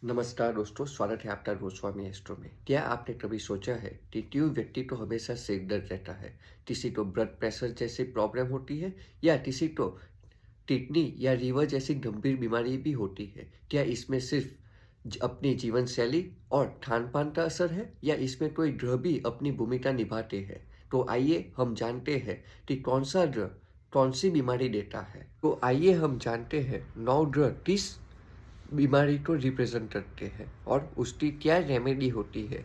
नमस्कार दोस्तों, स्वागत है आपका गोस्वामी एस्ट्रो में। क्या आपने कभी सोचा है कि क्यों व्यक्ति को हमेशा सिर दर्द रहता है? किसी को ब्लड प्रेशर जैसी प्रॉब्लम होती है या किसी को किडनी या लीवर जैसी गंभीर बीमारी भी होती है? क्या इसमें सिर्फ अपनी जीवन शैली और खान पान का असर है या इसमें कोई ग्रह भी अपनी भूमिका निभाते हैं? तो आइए हम जानते हैं कि कौन सा ग्रह कौन सी बीमारी देता है। तो आइए हम जानते हैं 9 ग्रह किस बीमारी को रिप्रेजेंट करते हैं और उसकी क्या रेमेडी होती है।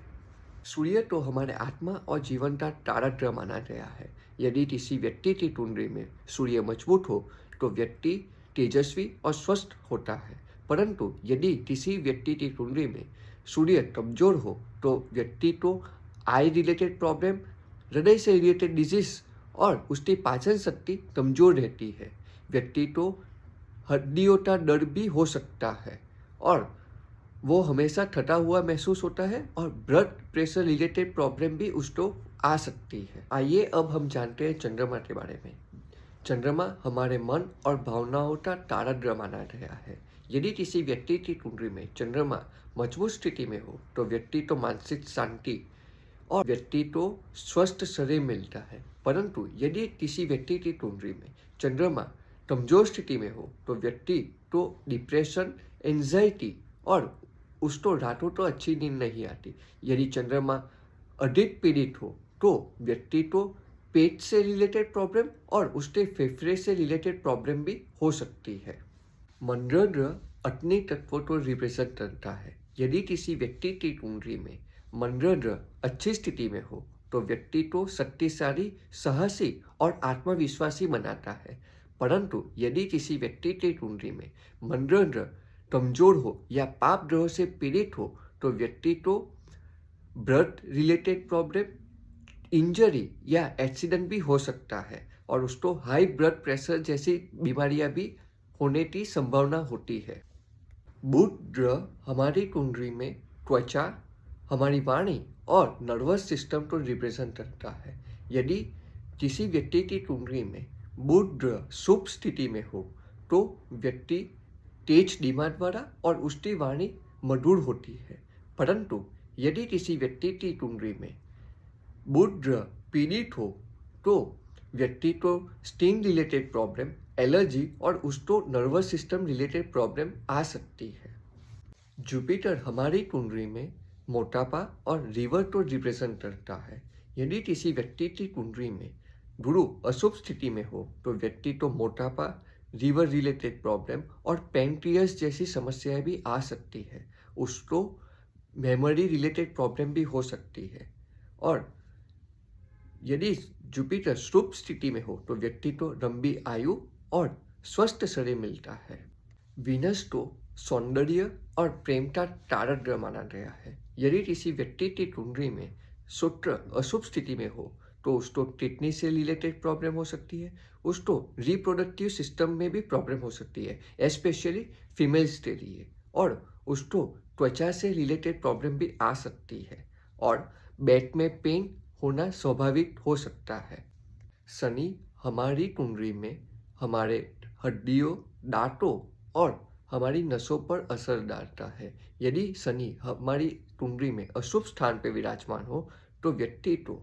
सूर्य तो हमारे आत्मा और जीवन का तारक ग्रह माना गया है। यदि किसी व्यक्ति की कुंडली में सूर्य मजबूत हो तो व्यक्ति तेजस्वी और स्वस्थ होता है, परंतु यदि किसी व्यक्ति की कुंडली में सूर्य कमजोर हो तो व्यक्ति को आई रिलेटेड प्रॉब्लम, हृदय से रिलेटेड डिजीज और उसकी पाचन शक्ति कमजोर रहती है। व्यक्ति को हड्डियों का दर्द भी हो सकता है और वो हमेशा थका हुआ महसूस होता है और ब्लड प्रेशर रिलेटेड प्रॉब्लम भी उसको आ सकती है। आइए अब हम जानते हैं चंद्रमा के बारे में। चंद्रमा हमारे मन और भावनाओं का तारक ग्रह माना गया है। यदि किसी व्यक्ति की कुंडली में चंद्रमा मजबूत स्थिति में हो तो व्यक्ति को मानसिक शांति और व्यक्ति को स्वस्थ शरीर मिलता है, परंतु यदि किसी व्यक्ति की कुंडली में चंद्रमा कमजोर स्थिति में हो तो व्यक्ति को डिप्रेशन, एंजाइटी और उसको रातों तो अच्छी नींद नहीं आती। यदि चंद्रमा अधिक पीड़ित हो तो व्यक्ति को पेट से रिलेटेड प्रॉब्लम और उसके फेफड़े से रिलेटेड प्रॉब्लम भी हो सकती है। मंगल ग्रह अपने तत्वों को रिप्रेजेंट करता है। यदि किसी व्यक्ति की कुंडली में मंगल ग्रह अच्छी स्थिति में हो तो व्यक्ति को शक्तिशाली, साहसी और आत्मविश्वासी बनाता है, परंतु यदि किसी व्यक्ति की कुंडली में मंगल ग्रह कमजोर हो या पाप ग्रहों से पीड़ित हो तो व्यक्ति को ब्लड रिलेटेड प्रॉब्लम, इंजरी या एक्सीडेंट भी हो सकता है और उसको हाई ब्लड प्रेशर जैसी बीमारियां भी होने की संभावना होती है। बुध ग्रह हमारी कुंडली में त्वचा, हमारी वाणी और नर्वस सिस्टम को रिप्रेजेंट करता है। यदि किसी व्यक्ति की कुंडली में बुध ग्रह शुभ स्थिति में हो तो व्यक्ति तेज दिमाग वाला और उसकी वाणी मधुर होती है, परंतु यदि किसी व्यक्ति की कुंडली में बुध ग्रह पीड़ित हो तो व्यक्ति को स्किन रिलेटेड प्रॉब्लम, एलर्जी और उसको नर्वस सिस्टम रिलेटेड प्रॉब्लम आ सकती है। जुपिटर हमारी कुंडली में मोटापा और लीवर को रिप्रेजेंट करता है। यदि किसी व्यक्ति की कुंडली में गुरु अशुभ स्थिति में हो तो व्यक्ति को मोटापा, लीवर रिलेटेड प्रॉब्लम और पैंक्रियास जैसी समस्याएं भी आ सकती है। उसको मेमोरी रिलेटेड प्रॉब्लम भी हो सकती है। और यदि जुपिटर शुभ स्थिति में हो तो व्यक्ति को लंबी आयु और स्वस्थ शरीर मिलता है। वीनस को सौंदर्य और प्रेम का तारक ग्रह माना गया है। यदि किसी व्यक्ति की कुंडली में शुक्र अशुभ स्थिति में हो तो उसको किडनी से रिलेटेड प्रॉब्लम हो सकती है, उसको रिप्रोडक्टिव सिस्टम में भी प्रॉब्लम हो सकती है, स्पेशली फीमेल्स के लिए, और उसको त्वचा से रिलेटेड प्रॉब्लम भी आ सकती है और बैक में पेन होना स्वाभाविक हो सकता है। शनि हमारी कुंडली में हमारे हड्डियों, दांतों और हमारी नसों पर असर डालता है। यदि शनि हमारी कुंडली में अशुभ स्थान पर विराजमान हो तो व्यक्ति को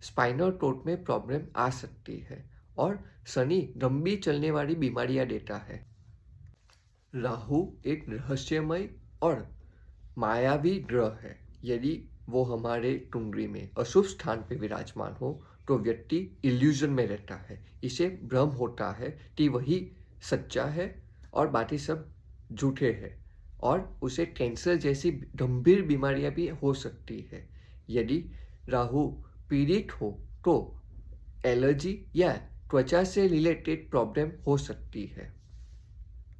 स्पाइनल कॉर्ड में प्रॉब्लम आ सकती है और शनि लंबी चलने वाली बीमारियां देता है। राहु एक रहस्यमय और मायावी ग्रह है। यदि वो हमारे कुंडली में अशुभ स्थान पर विराजमान हो तो व्यक्ति इल्यूजन में रहता है। इसे भ्रम होता है कि वही सच्चा है और बाकी सब झूठे हैं और उसे कैंसर जैसी गंभीर बीमारियां भी हो सकती है। यदि राहु पीड़ित हो तो एलर्जी या त्वचा से रिलेटेड प्रॉब्लम हो सकती है।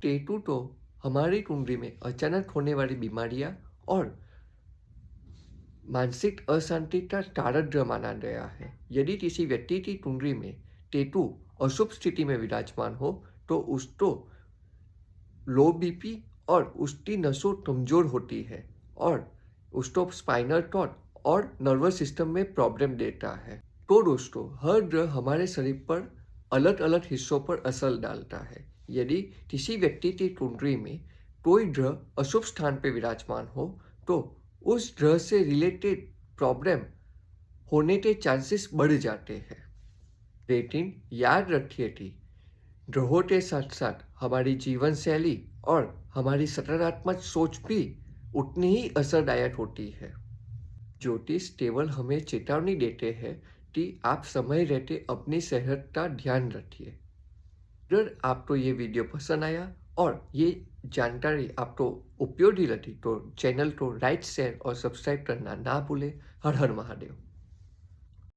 केतु तो हमारी कुंडली में अचानक होने वाली बीमारियां और मानसिक अशांति का तारक ग्रह माना गया है। यदि किसी व्यक्ति की कुंडली में केतु अशुभ स्थिति में विराजमान हो तो उसको लो बीपी और उसकी नसों कमजोर होती है और उसको स्पाइनल कॉर्ड और नर्वस सिस्टम में प्रॉब्लम देता है। तो दोस्तों, हर ग्रह हमारे शरीर पर अलग अलग हिस्सों पर असर डालता है। यदि किसी व्यक्ति की कुंडली में कोई ग्रह अशुभ स्थान पे विराजमान हो तो उस ग्रह से रिलेटेड प्रॉब्लम होने के चांसेस बढ़ जाते हैं। लेकिन याद रखिए कि ग्रहों के साथ साथ हमारी जीवन शैली और हमारी सकारात्मक सोच भी उतनी ही असरदायक होती है। ज्योतिष केवल हमें चेतावनी देते हैं कि आप समय रहते अपनी सेहत का ध्यान रखिए। अगर आपको ये वीडियो पसंद आया और ये जानकारी आपको उपयोगी लगी तो चैनल को लाइक शेयर और सब्सक्राइब करना ना भूलें। हर हर महादेव।